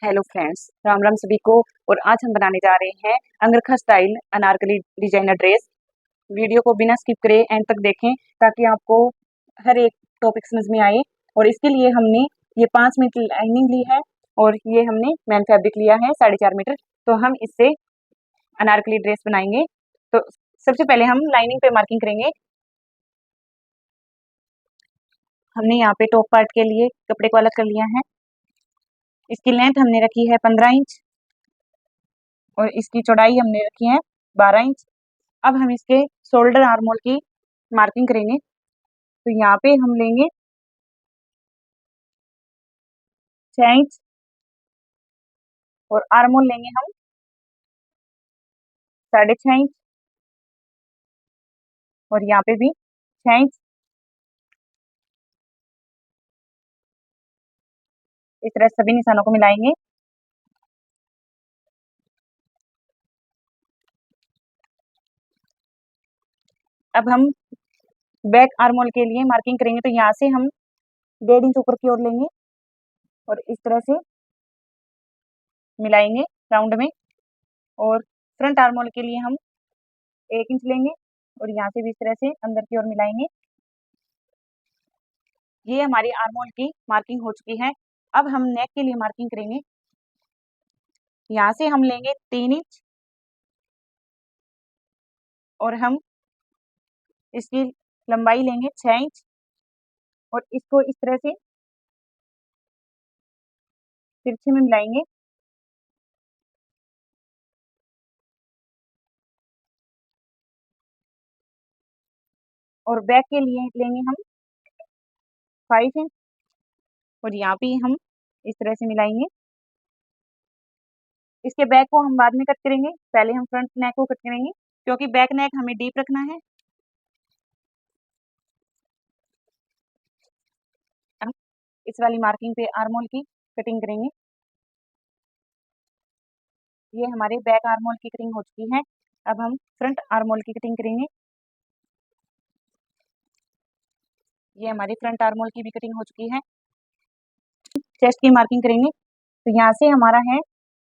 Hello friends, Ram Ram सभी को। और आज हम बनाने जा रहे हैं अंगरखा style Anarkali designer dress. Video को बिना स्किप करे एंड तक देखें ताकि आपको हर एक टॉपिक समझ में आए। और इसके लिए हमने ये 5 मीटर लाइनिंग ली है और ये हमने मैन फैब्रिक लिया है 4.5 मीटर। तो हम इससे अनारकली ड्रेस बनाएंगे। तो सबसे पहले हम लाइनिंग पे मार्किंग करेंगे। हमने यहाँ पे टॉप पार्ट के लिए कपड़े को अलग कर लिया है। इसकी लेंथ हमने रखी है 15 इंच और इसकी चौड़ाई हमने रखी है 12 इंच। अब हम इसके शोल्डर आर्म होल की मार्किंग करेंगे। तो यहाँ पे हम लेंगे 6 इंच और आर्म होल लेंगे हम 6.5 इंच और यहाँ पे भी 6 इंच। इस तरह सभी निशानों को मिलाएंगे। अब हम बैक आर्म होल के लिए मार्किंग करेंगे। तो यहाँ से हम 1.5 इंच ऊपर की ओर लेंगे और इस तरह से मिलाएंगे राउंड में। और फ्रंट आर्म होल के लिए हम 1 इंच लेंगे और यहाँ से भी इस तरह से अंदर की ओर मिलाएंगे। ये हमारी आर्म होल की मार्किंग हो चुकी है। अब हम नेक के लिए मार्किंग करेंगे। यहाँ से हम लेंगे 3 इंच और हम इसकी लंबाई लेंगे 6 इंच और इसको इस तरह से तिरछे में मिलाएंगे। और बैक के लिए लेंगे हम 5 इंच और यहाँ पे हम इस तरह से मिलाएंगे। इसके बैक को हम बाद में कट करेंगे, पहले हम फ्रंट नेक को कट करेंगे क्योंकि बैक नेक हमें डीप रखना है। हम इस वाली मार्किंग पे आर्म होल की कटिंग करेंगे। ये हमारे बैक आर्म होल की कटिंग हो चुकी है। अब हम फ्रंट आर्म होल की कटिंग करेंगे। ये हमारी फ्रंट आर्म होल की भी कटिंग हो चुकी है। चेस्ट की मार्किंग करेंगे। तो यहाँ से हमारा है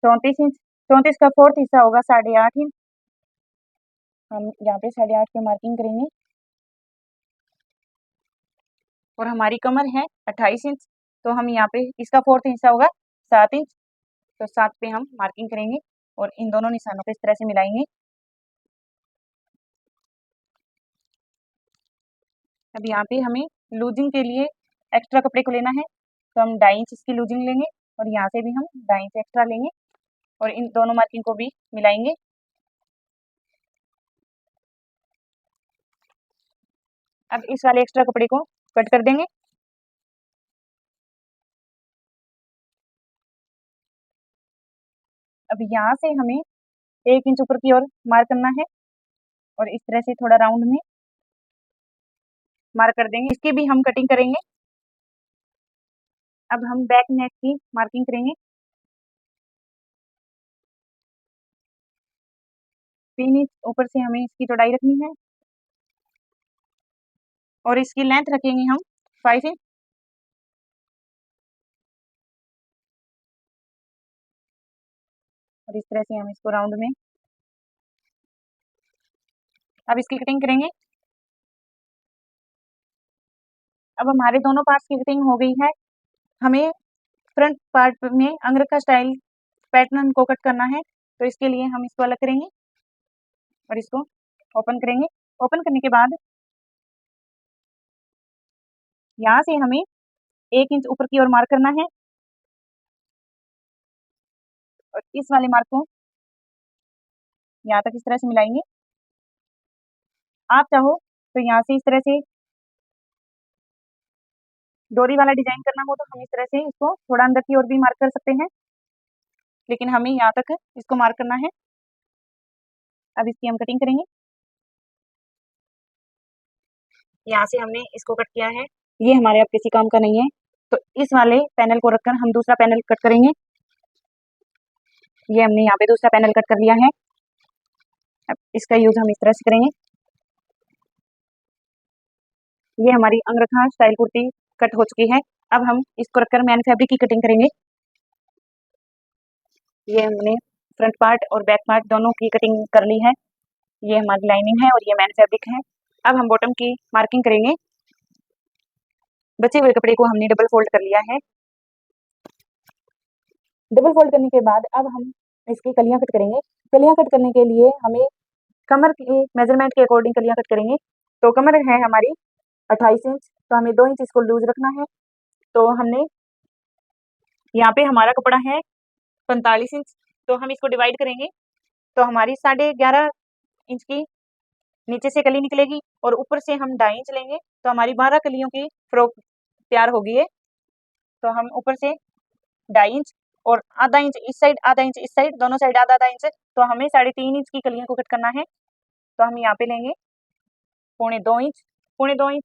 34 इंच। 34 का फोर्थ हिस्सा होगा 8.5 इंच। हम यहाँ पे 8.5 पे मार्किंग करेंगे। और हमारी कमर है 28 इंच। तो हम यहाँ पे इसका फोर्थ हिस्सा होगा 7 इंच। तो 7 पे हम मार्किंग करेंगे और इन दोनों निशानों को इस तरह से मिलाएंगे। अब यहाँ पे हमें लूजिंग के लिए एक्स्ट्रा कपड़े को लेना है। तो हम 2.5 इंच इसकी लूजिंग लेंगे और यहाँ से भी हम 2.5 इंच एक्स्ट्रा लेंगे और इन दोनों मार्किंग को भी मिलाएंगे। अब इस वाले एक्स्ट्रा कपड़े को कट कर देंगे। अब यहाँ से हमें 1 इंच ऊपर की ओर मार्क करना है और इस तरह से थोड़ा राउंड में मार्क कर देंगे। इसकी भी हम कटिंग करेंगे। अब हम बैक नेक की मार्किंग करेंगे। 3 इंच ऊपर से हमें इसकी चौड़ाई रखनी है और इसकी लेंथ रखेंगे हम 5 इंच। और इस तरह से हम इसको राउंड में अब इसकी कटिंग करेंगे। अब हमारे दोनों पार्ट्स की कटिंग हो गई है। हमें फ्रंट पार्ट में अंगरखा स्टाइल पैटर्न को कट करना है। तो इसके लिए हम इसको अलग करेंगे और इसको ओपन करेंगे। ओपन करने के बाद यहाँ से हमें 1 इंच ऊपर की ओर मार्क करना है और इस वाले मार्क को यहाँ तक इस तरह से मिलाएंगे। आप चाहो तो यहाँ से इस तरह से डोरी वाला डिजाइन करना हो तो हम इस तरह से इसको थोड़ा अंदर की ओर भी मार्क कर सकते हैं, लेकिन हमें यहाँ तक इसको मार्क करना है। अब इसकी हम कटिंग करेंगे। यहाँ से हमने इसको कट किया है, ये हमारे अब किसी काम का नहीं है। तो इस वाले पैनल को रखकर हम दूसरा पैनल कट करेंगे। ये हमने यहाँ पे दूसरा पैनल कट कर लिया है। अब इसका यूज हम इस तरह से करेंगे। ये हमारी अंगरखा स्टाइल कुर्ती कट हो चुकी है। अब हम इसको रखकर मैन फैब्रिक की कटिंग करेंगे। ये हमने फ्रंट पार्ट और बैक पार्ट दोनों की कटिंग कर ली है। ये हमारी लाइनिंग है और ये मैन फैब्रिक है। अब हम बॉटम की मार्किंग करेंगे। बचे हुए कपड़े को हमने डबल फोल्ड कर लिया है। डबल फोल्ड करने के बाद अब हम इसकी कलियां कट करेंगे। कलियां कट करने के लिए हमें कमर की मेजरमेंट के अकॉर्डिंग कलियां कट करेंगे। तो कमर है हमारी 28 इंच, तो हमें 2 इंच इसको लूज रखना है। तो हमने यहाँ पे हमारा कपड़ा है 45 इंच, तो हम इसको डिवाइड करेंगे। तो हमारी 11.5 इंच की नीचे से कली निकलेगी और ऊपर से हम 2.5 इंच लेंगे, तो हमारी 12 कलियों की फ्रॉक तैयार होगी है। तो हम ऊपर से 2.5 इंच और आधा इंच इस साइड, आधा इंच इस साइड, दोनों साइड आधा आधा इंच, तो हमें 3.5 इंच की कलियों को कट करना है। तो हम यहाँ पे लेंगे 2.25 इंच, 2.25 इंच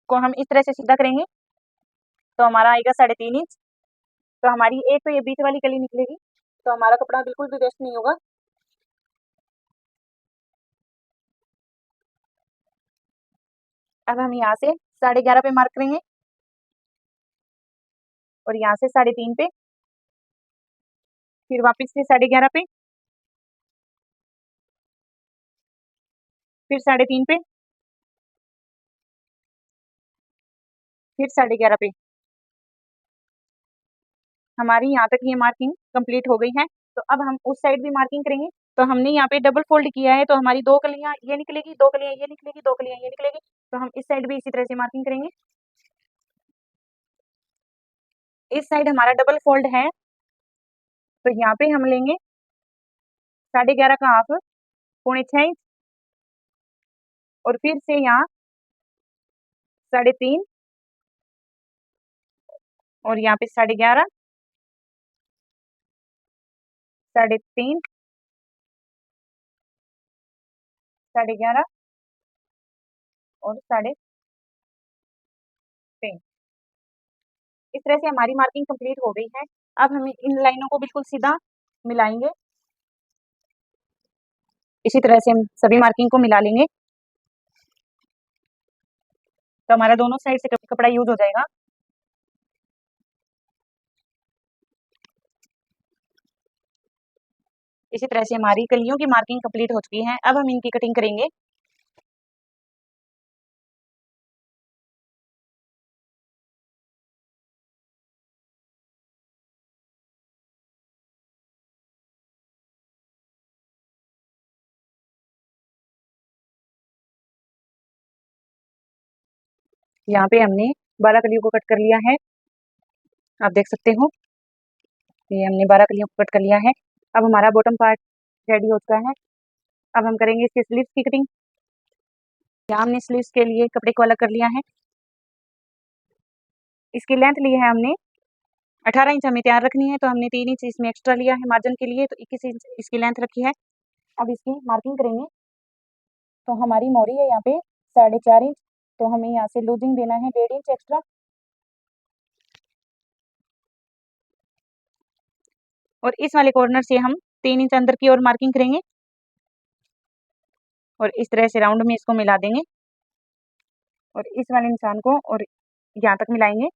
को हम इस तरह से सीधा करेंगे, तो हमारा आएगा 3.5 इंच। तो हमारी एक तो ये बीच वाली कली निकलेगी, तो हमारा कपड़ा बिल्कुल भी वेस्ट नहीं होगा। अब हम यहाँ से 11.5 पे मार्क करेंगे और यहाँ से 3.5 पे, फिर वापस से 11.5 पे, फिर 3.5 पे, फिर 11.5 पे। हमारी यहाँ तक ये मार्किंग कंप्लीट हो गई है। तो अब हम उस साइड भी मार्किंग करेंगे। तो हमने यहाँ पे डबल फोल्ड किया है, तो हमारी 2 कलियाँ ये निकलेगी, 2 कलियाँ ये निकलेगी, 2 कलियाँ ये निकलेगी। तो हम इस साइड भी इसी तरह से मार्किंग करेंगे। इस साइड हमारा डबल फोल्ड है, तो यहाँ पे हम लेंगे 11.5 का हाफ, 6.25 इंच, और फिर से यहाँ 3.5 और यहाँ पे 11.5, 3.5, 11.5 और 3.5। इस तरह से हमारी मार्किंग कंप्लीट हो गई है। अब हम इन लाइनों को बिल्कुल सीधा मिलाएंगे। इसी तरह से हम सभी मार्किंग को मिला लेंगे, तो हमारा दोनों साइड से कपड़ा यूज हो जाएगा। इसी तरह से हमारी कलियों की मार्किंग कंप्लीट हो चुकी है। अब हम इनकी कटिंग करेंगे। यहाँ पे हमने 12 कलियों को कट कर लिया है, आप देख सकते हो। ये हमने 12 कलियों को कट कर लिया है। अब हमारा बॉटम पार्ट रेडी हो चुका है। अब हम करेंगे इसके स्लीव्स की कटिंग। यहाँ हमने स्लीव्स के लिए कपड़े को अलग कर लिया है। इसकी लेंथ ली है हमने 18 इंच, हमें तैयार रखनी है, तो हमने 3 इंच इसमें एक्स्ट्रा लिया है मार्जिन के लिए, तो 21 इंच इसकी लेंथ रखी है। अब इसकी मार्किंग करेंगे। तो हमारी मोरी है यहाँ पे 4.5 इंच, तो हमें यहाँ से लूजिंग देना है 1.5 इंच एक्स्ट्रा। और इस वाले कॉर्नर से हम 3 इंच अंदर की ओर मार्किंग करेंगे और इस तरह से राउंड में इसको मिला देंगे और इस वाले निशान को और यहाँ तक मिलाएंगे।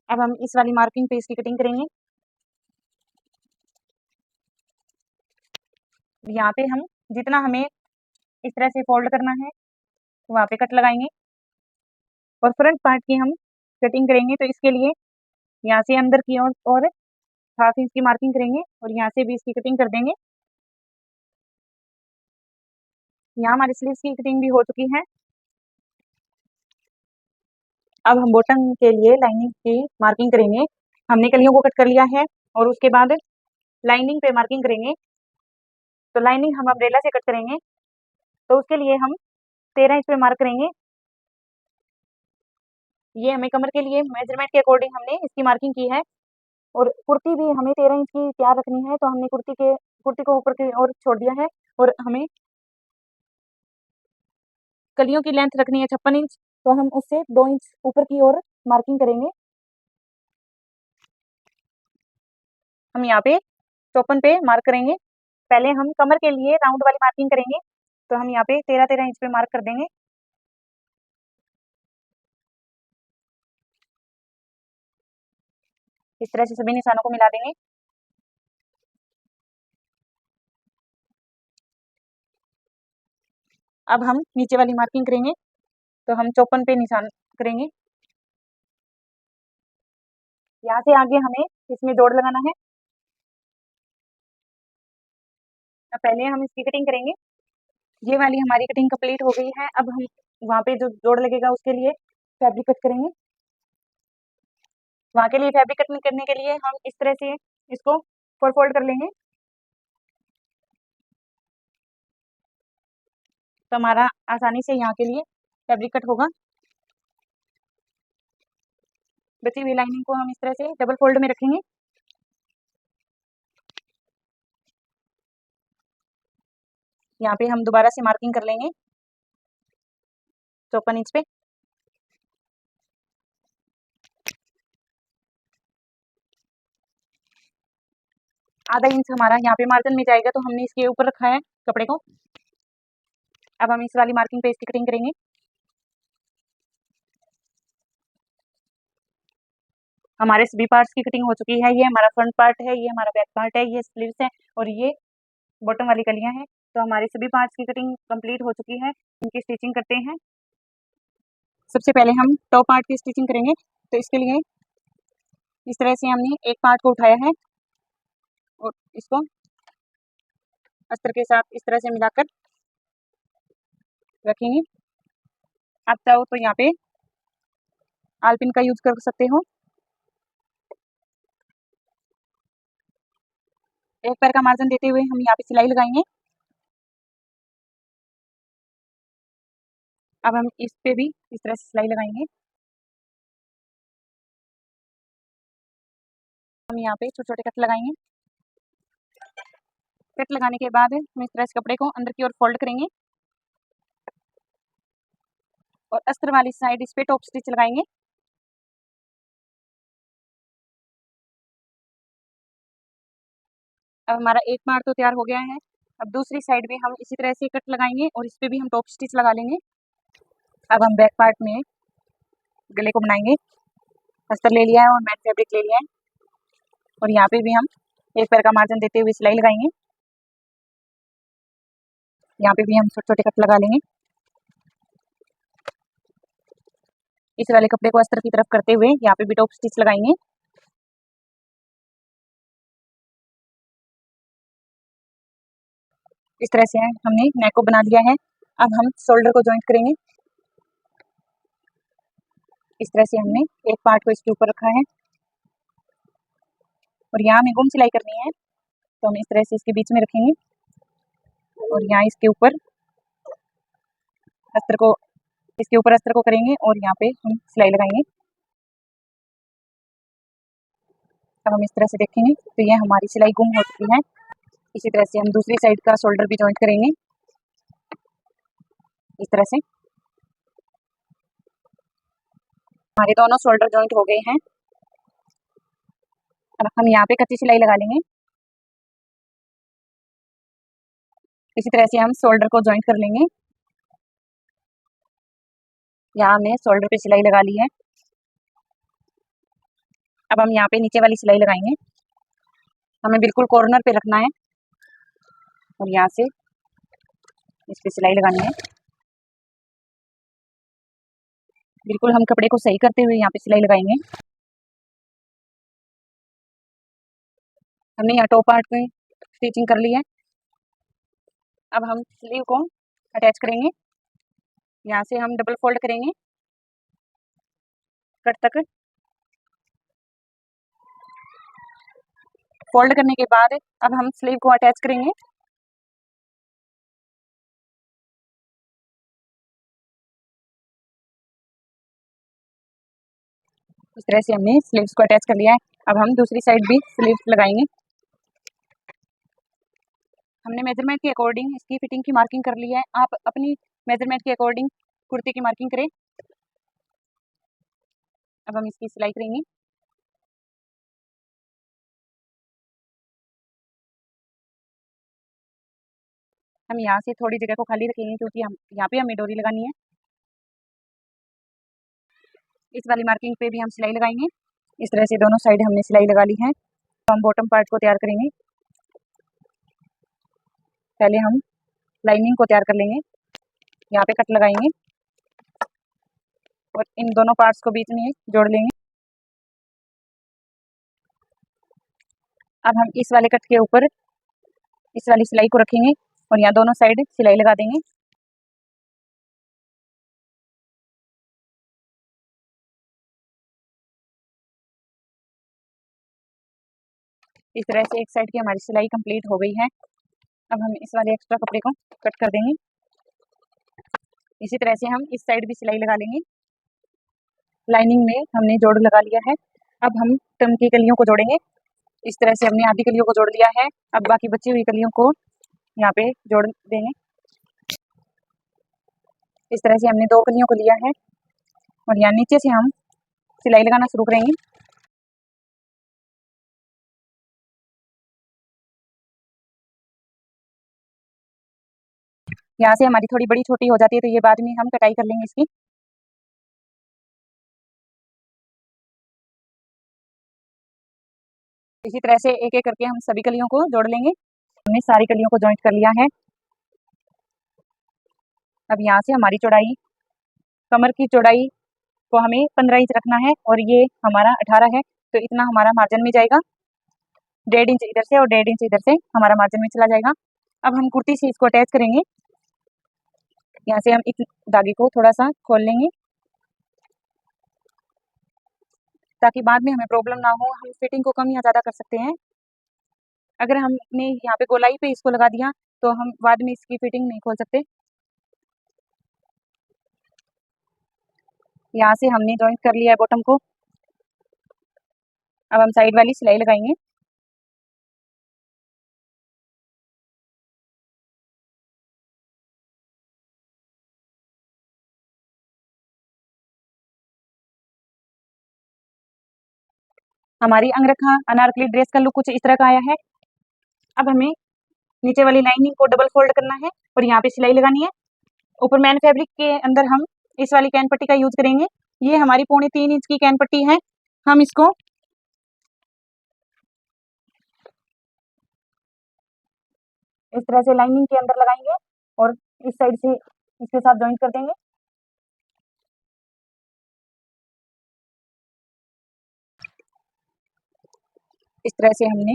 अब हम इस वाली मार्किंग पे इसकी कटिंग करेंगे। यहाँ पे हम जितना हमें इस तरह से फोल्ड करना है, वहाँ पे कट लगाएंगे और फ्रंट पार्ट की हम कटिंग करेंगे। तो इसके लिए यहाँ से अंदर की ओर और 1/2 इंच की मार्किंग करेंगे और यहाँ से भी इसकी कटिंग कर देंगे। यहाँ हमारी स्लीव्स की कटिंग भी हो चुकी है। अब हम बॉटम के लिए लाइनिंग की मार्किंग करेंगे। हमने कलियों को कट कर लिया है और उसके बाद लाइनिंग पे मार्किंग करेंगे। तो लाइनिंग हम अम्ब्रेला से कट करेंगे, तो उसके लिए हम 13 इंच पे मार्क करेंगे। ये हमें कमर के लिए मेजरमेंट के अकॉर्डिंग हमने इसकी मार्किंग की है। और कुर्ती भी हमें 13 इंच की तैयार रखनी है, तो हमने कुर्ती को ऊपर की ओर छोड़ दिया है और हमें कलियों की लेंथ रखनी है 56 इंच, तो हम उससे 2 इंच ऊपर की ओर मार्किंग करेंगे। हम यहाँ पे 54 पे मार्क करेंगे। पहले हम कमर के लिए राउंड वाली मार्किंग करेंगे, तो हम यहाँ पे 13 इंच पे मार्क कर देंगे। इस तरह से सभी निशानों को मिला देंगे। अब हम नीचे वाली मार्किंग करेंगे, तो हम 54 पे निशान करेंगे। यहाँ से आगे हमें इसमें जोड़ लगाना है। तो पहले हम इसकी कटिंग करेंगे। ये वाली हमारी कटिंग कंप्लीट हो गई है। अब हम वहाँ पे जो जोड़ लगेगा उसके लिए फैब्रिक कट करेंगे। वहाँ के लिए फैब्रिक कट करने के लिए हम इस तरह से इसको फोल्ड कर लेंगे, तो हमारा आसानी से यहाँ के लिए फैब्रिक कट होगा। बची हुई लाइनिंग को हम इस तरह से डबल फोल्ड में रखेंगे। यहाँ पे हम दोबारा से मार्किंग कर लेंगे 54 इंच पे। आधा इंच हमारा यहाँ पे मार्जिन में जाएगा, तो हमने इसके ऊपर रखा है कपड़े को। अब हम इस वाली मार्किंग पे इसकी कटिंग करेंगे। हमारे सभी पार्ट्स की कटिंग हो चुकी है। ये हमारा फ्रंट पार्ट है, ये हमारा बैक पार्ट है, ये स्लीव्स है और ये बॉटम वाली कलियां हैं। तो हमारे सभी पार्ट्स की कटिंग कंप्लीट हो चुकी है। इनकी स्टिचिंग करते हैं। सबसे पहले हम टॉप पार्ट की स्टिचिंग करेंगे। तो इसके लिए इस तरह से हमने एक पार्ट को उठाया है और इसको अस्तर के साथ इस तरह से मिलाकर रखेंगे। आप चाहो तो यहाँ पे आलपिन का यूज कर सकते हो। एक पैर का मार्जिन देते हुए हम यहाँ पे सिलाई लगाएंगे। अब हम इस पे भी इस तरह से सिलाई लगाएंगे। हम यहाँ पे छोटे छोटे कट लगाएंगे। कट लगाने के बाद हम इस तरह से कपड़े को अंदर की ओर फोल्ड करेंगे और अस्तर वाली साइड इस पे टॉप स्टिच लगाएंगे। अब हमारा एक पार्ट तो तैयार हो गया है। अब दूसरी साइड भी हम इसी तरह से कट लगाएंगे और इस पे भी हम टॉप स्टिच लगा लेंगे। अब हम बैक पार्ट में गले को बनाएंगे। अस्तर ले लिया है और मैट फैब्रिक ले लिया है और यहाँ पे भी हम एक पैर का मार्जिन देते हुए सिलाई लगाएंगे। यहाँ पे भी हम छोटे छोटे कट लगा लेंगे। इस वाले कपड़े को अस्तर की तरफ करते हुए यहाँ पे भी टॉप स्टिच लगाएंगे। इस तरह से हमने नेक को बना लिया है। अब हम शोल्डर को जॉइंट करेंगे। इस तरह से हमने एक पार्ट को इसके ऊपर रखा है और यहाँ हमें गुम सिलाई करनी है, तो हम इस तरह से इसके बीच में रखेंगे और यहाँ इसके ऊपर अस्तर को करेंगे और यहाँ पे हम सिलाई लगाएंगे। अब हम इस तरह से देखेंगे तो ये हमारी सिलाई गुम हो चुकी है। इसी तरह से हम दूसरी साइड का शोल्डर भी जॉइंट करेंगे इस तरह से। हमारे दोनों शोल्डर जॉइंट हो गए हैं। अब हम यहाँ पे कच्ची सिलाई लगा लेंगे। इसी तरह से हम शोल्डर को जॉइंट कर लेंगे। यहाँ हमने शोल्डर पे सिलाई लगा ली है। अब हम यहाँ पे नीचे वाली सिलाई लगाएंगे। हमें बिल्कुल कॉर्नर पे रखना है और यहाँ से इस पे सिलाई लगानी है। बिल्कुल हम कपड़े को सही करते हुए यहाँ पे सिलाई लगाएंगे। हमने यहाँ टॉप पार्ट में स्टिचिंग कर ली है। अब हम स्लीव को अटैच करेंगे। यहाँ से हम डबल फोल्ड करेंगे कट तक। फोल्ड करने के बाद अब हम स्लीव को अटैच करेंगे। इस तरह से हमने स्लीव्स को अटैच कर लिया है। अब हम दूसरी साइड भी स्लीव्स लगाएंगे। हमने मेजरमेंट के अकॉर्डिंग इसकी फिटिंग की मार्किंग कर ली है। आप अपनी मेजरमेंट के अकॉर्डिंग कुर्ती की मार्किंग करें। अब हम इसकी सिलाई करेंगे। हम यहाँ से थोड़ी जगह को खाली रखेंगे क्योंकि हम यहाँ पे हमें डोरी लगानी है। इस वाली मार्किंग पे भी हम सिलाई लगाएंगे। इस तरह से दोनों साइड हमने सिलाई लगा ली है। तो हम बॉटम पार्ट को तैयार करेंगे। पहले हम लाइनिंग को तैयार कर लेंगे। यहाँ पे कट लगाएंगे और इन दोनों पार्ट्स को बीच में जोड़ लेंगे। अब हम इस वाले कट के ऊपर इस वाली सिलाई को रखेंगे और यहाँ दोनों साइड सिलाई लगा देंगे। इस तरह से एक साइड की हमारी सिलाई कंप्लीट हो गई है। अब हम इस वाले एक्स्ट्रा कपड़े को कट कर देंगे। इसी तरह से हम इस साइड भी सिलाई लगा लेंगे। लाइनिंग में हमने जोड़ लगा लिया है। अब हम टर्न की कलियों को जोड़ेंगे। इस तरह से हमने आधी कलियों को जोड़ लिया है। अब बाकी बची हुई कलियों को यहाँ पे जोड़ देंगे। इस तरह से हमने 2 कलियों को लिया है और यहाँ नीचे से हम सिलाई लगाना शुरू करेंगे। यहाँ से हमारी थोड़ी बड़ी छोटी हो जाती है तो ये बाद में हम कटाई कर लेंगे इसकी। इसी तरह से एक एक करके हम सभी कलियों को जोड़ लेंगे। हमने सारी कलियों को जॉइंट कर लिया है। अब यहाँ से हमारी चौड़ाई, कमर की चौड़ाई को हमें 15 इंच रखना है और ये हमारा 18 है, तो इतना हमारा मार्जिन में जाएगा। 1.5 इंच इधर से और 1.5 इंच इधर से हमारा मार्जिन में चला जाएगा। अब हम कुर्ती से इसको अटैच करेंगे। यहाँ से हम इस धागे को थोड़ा सा खोल लेंगे ताकि बाद में हमें प्रॉब्लम ना हो। हम फिटिंग को कम या ज़्यादा कर सकते हैं। अगर हमने यहाँ पे गोलाई पे इसको लगा दिया तो हम बाद में इसकी फिटिंग नहीं खोल सकते। यहाँ से हमने जॉइंट कर लिया है बॉटम को। अब हम साइड वाली सिलाई लगाएंगे। हमारी अंगरखा अनारकली ड्रेस का लुक कुछ इस तरह का आया है। अब हमें नीचे वाली लाइनिंग को डबल फोल्ड करना है और यहाँ पे सिलाई लगानी है। ऊपर मैन फैब्रिक के अंदर हम इस वाली कैन पट्टी का यूज करेंगे। ये हमारी 3.25 इंच की कैन पट्टी है। हम इसको इस तरह से लाइनिंग के अंदर लगाएंगे और इस साइड से इसके साथ जॉइंट कर देंगे। इस तरह से हमने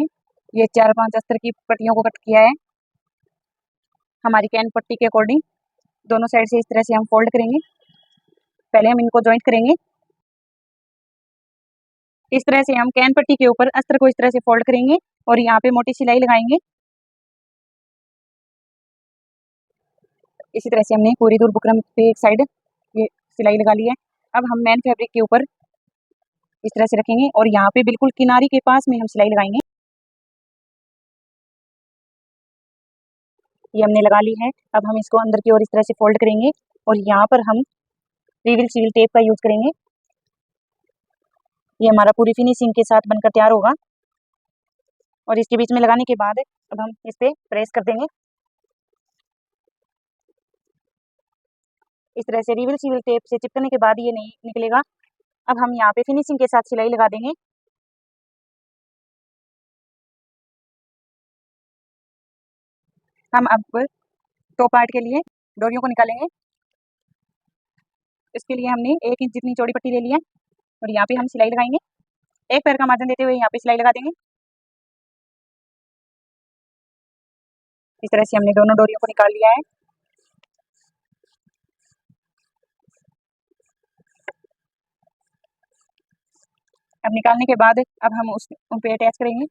ये 4-5 अस्तर की पट्टियों को कट किया है हमारी कैन पट्टी के अकॉर्डिंग। दोनों साइड से इस तरह से हम फोल्ड करेंगे। पहले हम इनको जॉइंट करेंगे। इस तरह से हम कैन पट्टी के ऊपर अस्तर को इस तरह से फोल्ड करेंगे और यहाँ पे मोटी सिलाई लगाएंगे। इसी तरह से हमने पूरी दूर बुकरम पे एक साइड ये सिलाई लगा ली है। अब हम मैन फैब्रिक के ऊपर इस तरह से रखेंगे और यहाँ पे बिल्कुल किनारी के पास में हम सिलाई लगाएंगे। ये हमने लगा ली है। अब हम इसको अंदर की ओर इस तरह से फोल्ड करेंगे और यहाँ पर हम रिविल सील टेप का यूज करेंगे। ये हमारा पूरी फिनिशिंग के साथ बनकर तैयार होगा और इसके बीच में लगाने के बाद अब हम इस पे प्रेस कर देंगे। इस तरह से रिविल सील टेप से चिपकने के बाद ये नहीं निकलेगा। अब हम यहाँ पे फिनिशिंग के साथ सिलाई लगा देंगे। हम अब टॉप पार्ट के लिए डोरियों को निकालेंगे। इसके लिए हमने 1 इंच जितनी चौड़ी पट्टी ले ली है और यहाँ पे हम सिलाई लगाएंगे। एक पैर का मार्जिन देते हुए यहाँ पे सिलाई लगा देंगे। इस तरह से हमने दोनों डोरियों को निकाल लिया है। अब निकालने के बाद अब हम उन पे अटैच करेंगे।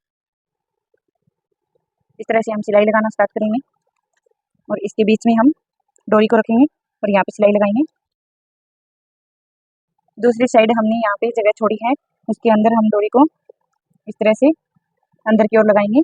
इस तरह से हम सिलाई लगाना स्टार्ट करेंगे और इसके बीच में हम डोरी को रखेंगे और यहाँ पे सिलाई लगाएंगे। दूसरी साइड हमने यहाँ पे जगह छोड़ी है, उसके अंदर हम डोरी को इस तरह से अंदर की ओर लगाएंगे।